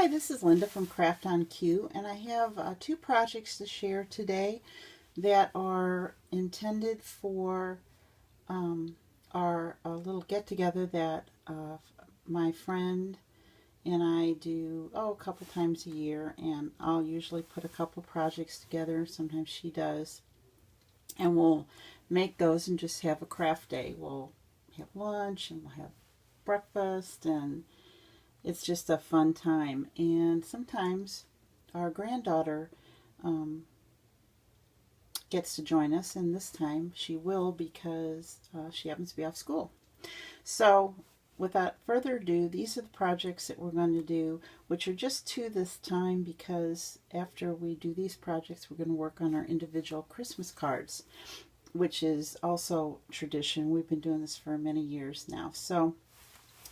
Hi, this is Linda from Craft on Cue, and I have two projects to share today that are intended for our little get-together that my friend and I do a couple times a year, and I'll usually put a couple projects together. Sometimes she does, and we'll make those and just have a craft day. We'll have lunch and we'll have breakfast, and it's just a fun time. And sometimes our granddaughter gets to join us, and this time she will because she happens to be off school. So without further ado, these are the projects that we're going to do, which are just two this time because after we do these projects, we're going to work on our individual Christmas cards, which is also tradition. We've been doing this for many years now. So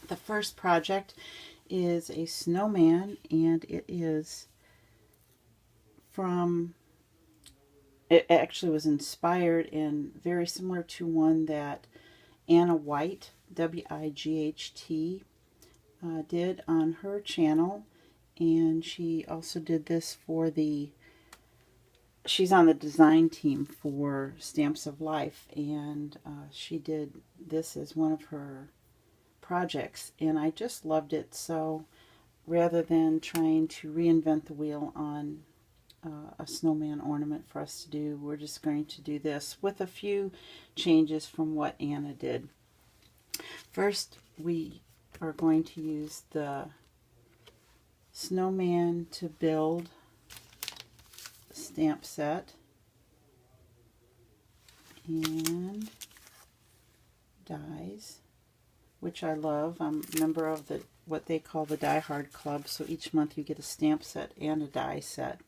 the first project is a snowman, and it actually was inspired and very similar to one that Anna White, W-I-G-H-T, did on her channel. And she also did this for she's on the design team for Stamps of Life, and she did this as one of her projects, and I just loved it. So rather than trying to reinvent the wheel on a snowman ornament for us to do, we're just going to do this with a few changes from what Anna did. First, we are going to use the Snowman to Build stamp set and dies, which I love. I'm a member of what they call the Die Hard Club, so each month you get a stamp set and a die set.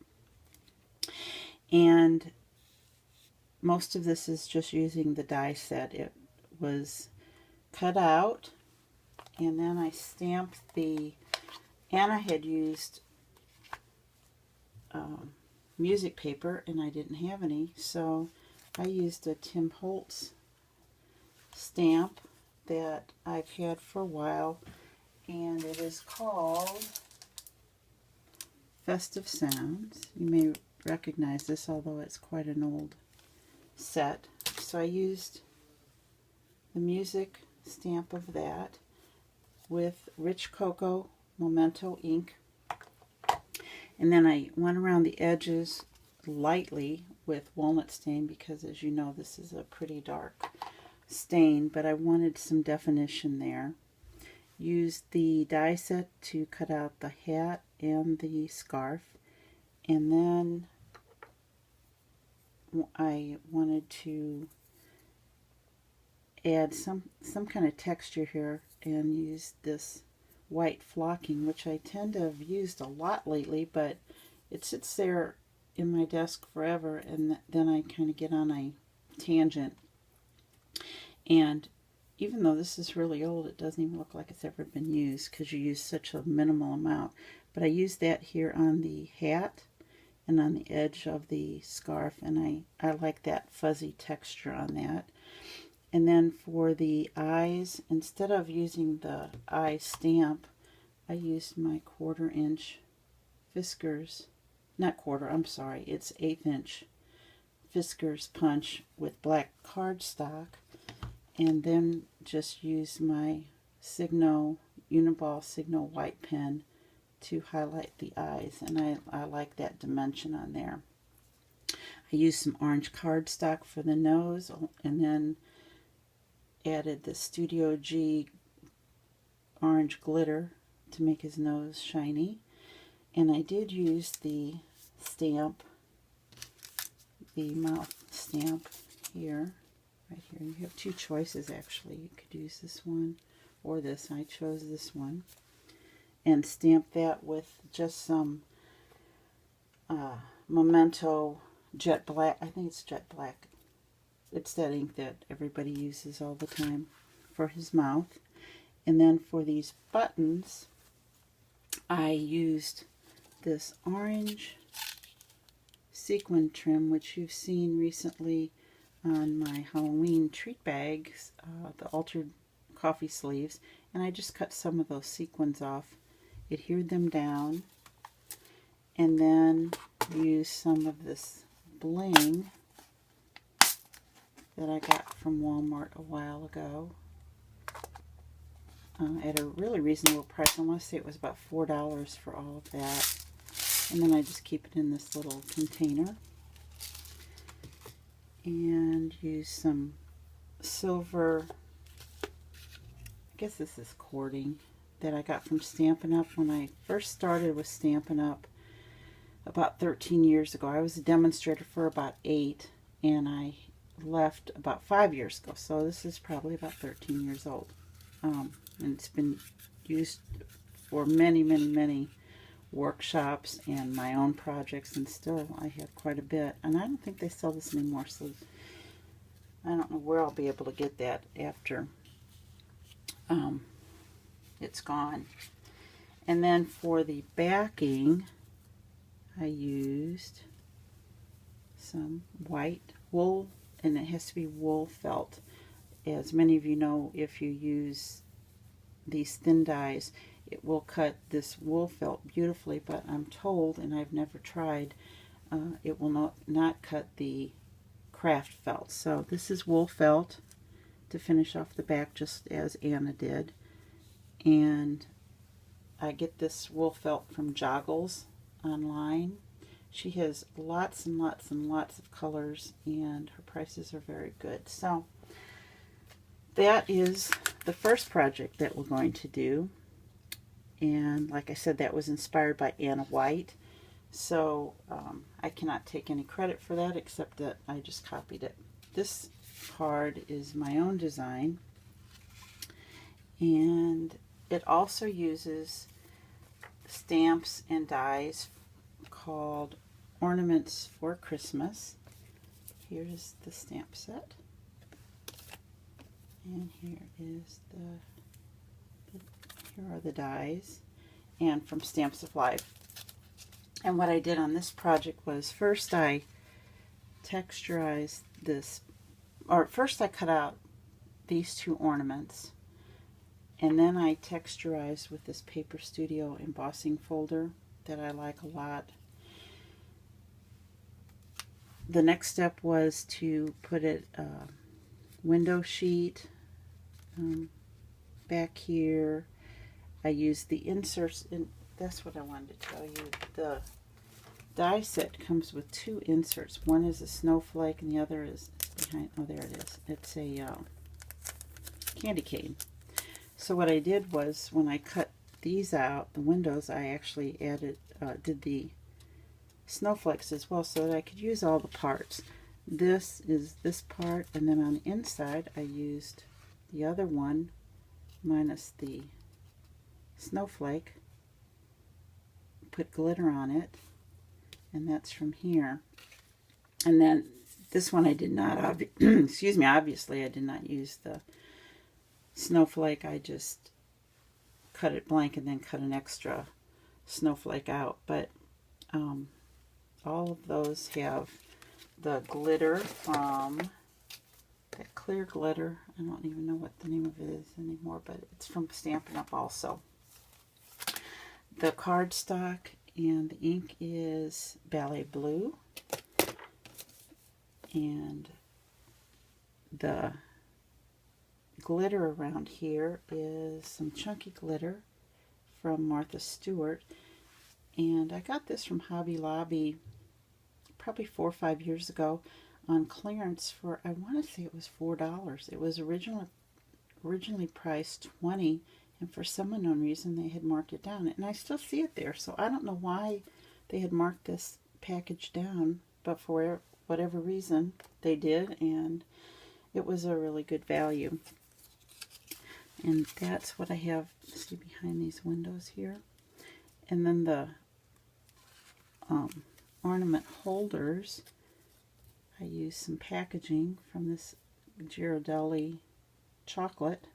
And most of this is just using the die set. It was cut out, and then I stamped Anna had used music paper, and I didn't have any, so I used a Tim Holtz stamp that I've had for a while, and it is called Festive Sounds. You may recognize this, although it's quite an old set. So I used the music stamp of that with Rich Cocoa Memento ink, and then I went around the edges lightly with walnut stain because, as you know, this is a pretty dark stain, but I wanted some definition there. Used the die set to cut out the hat and the scarf, and then I wanted to add some kind of texture here and use this white flocking, which I tend to have used a lot lately, but it sits there in my desk forever, and then I kind of get on a tangent. And even though this is really old, it doesn't even look like it's ever been used because you use such a minimal amount. But I used that here on the hat and on the edge of the scarf, and I like that fuzzy texture on that. And then for the eyes, instead of using the eye stamp, I used my 1/4 inch Fiskars, not quarter, I'm sorry, it's 1/8 inch Fiskars punch with black cardstock, and then just use my Signo Uniball Signo white pen to highlight the eyes, and I like that dimension on there. I used some orange cardstock for the nose, and then added the Studio G orange glitter to make his nose shiny. And I did use the stamp, the mouth stamp here, right here. You have two choices actually. You could use this one or this. I chose this one. And stamp that with just some Memento Jet Black. I think it's Jet Black. It's that ink that everybody uses all the time for his mouth. And then for these buttons, I used this orange sequin trim, which you've seen recently on my Halloween treat bags, the altered coffee sleeves, and I just cut some of those sequins off adhered them down, and then use some of this bling that I got from Walmart a while ago at a really reasonable price. I want to say it was about $4 for all of that. And then I just keep it in this little container. And use some silver, I guess this is cording, that I got from Stampin' Up! When I first started with Stampin' Up! About 13 years ago. I was a demonstrator for about 8, and I left about 5 years ago. So this is probably about 13 years old. And it's been used for many, many, many workshops and my own projects, and still I have quite a bit. And I don't think they sell this anymore, so I don't know where I'll be able to get that after it's gone. And then for the backing, I used some white wool, and it has to be wool felt. As many of you know, if you use these thin dies, it will cut this wool felt beautifully, but I'm told, and I've never tried, it will not cut the craft felt. So this is wool felt to finish off the back, just as Anna did. And I get this wool felt from Joggles online. She has lots and lots and lots of colors, and her prices are very good. So that is the first project that we're going to do. And like I said, that was inspired by Anna White. So I cannot take any credit for that, except that I just copied it. This card is my own design. And it also uses stamps and dies called Ornaments for Christmas. Here's the stamp set. And here are the dies, and from Stamps of Life. And what I did on this project was, first I texturized this, or first I cut out these two ornaments, and then I texturized with this Paper Studio embossing folder that I like a lot. The next step was to put a window sheet back here. I used the inserts, and that's what I wanted to tell you. The die set comes with two inserts. One is a snowflake, and the other is behind. Oh, there it is. It's a candy cane. So what I did was, when I cut these out, the windows, I actually did the snowflakes as well, so that I could use all the parts. This is this part, and then on the inside I used the other one minus the snowflake, put glitter on it, and that's from here. And then this one I did not, excuse me, obviously I did not use the snowflake. I just cut it blank and then cut an extra snowflake out. But all of those have the glitter from that clear glitter. I don't even know what the name of it is anymore, but it's from Stampin' Up! Also. The cardstock and the ink is Ballet Blue, and the glitter around here is some chunky glitter from Martha Stewart, and I got this from Hobby Lobby probably 4 or 5 years ago on clearance for, I want to say it was $4. It was originally priced $20, and for some unknown reason they had marked it down, and I still see it there. So I don't know why they had marked this package down, but for whatever reason they did, and it was a really good value. And that's what I have, see, behind these windows here. And then the ornament holders, I used some packaging from this Ghirardelli chocolate.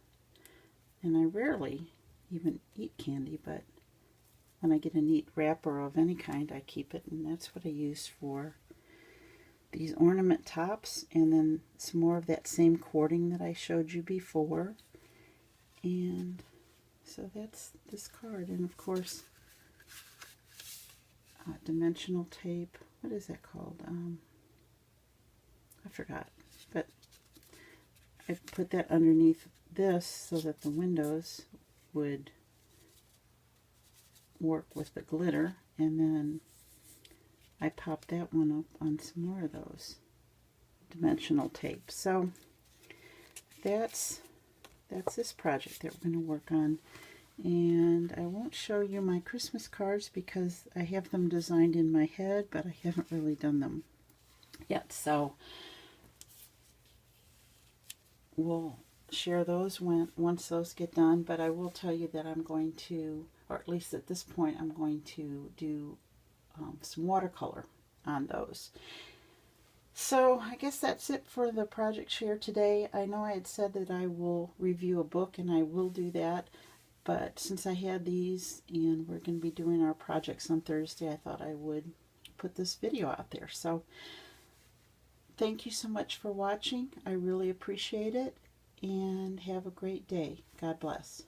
And I rarely even eat candy, but when I get a neat wrapper of any kind, I keep it, and that's what I use for these ornament tops. And then some more of that same cording that I showed you before. And So that's this card. And of course, dimensional tape. What is that called? I forgot. But I put that underneath this so that the windows would work with the glitter, and then I popped that one up on some more of those dimensional tape. So that's this project that we're going to work on. And I won't show you my Christmas cards because I have them designed in my head, but I haven't really done them yet. So we'll share those once those get done. But I will tell you that I'm going to, or at least at this point, I'm going to do some watercolor on those. So I guess that's it for the project share today. I know I had said that I will review a book, and I will do that. But since I had these and we're going to be doing our projects on Thursday, I thought I would put this video out there. So thank you so much for watching. I really appreciate it, and have a great day. God bless.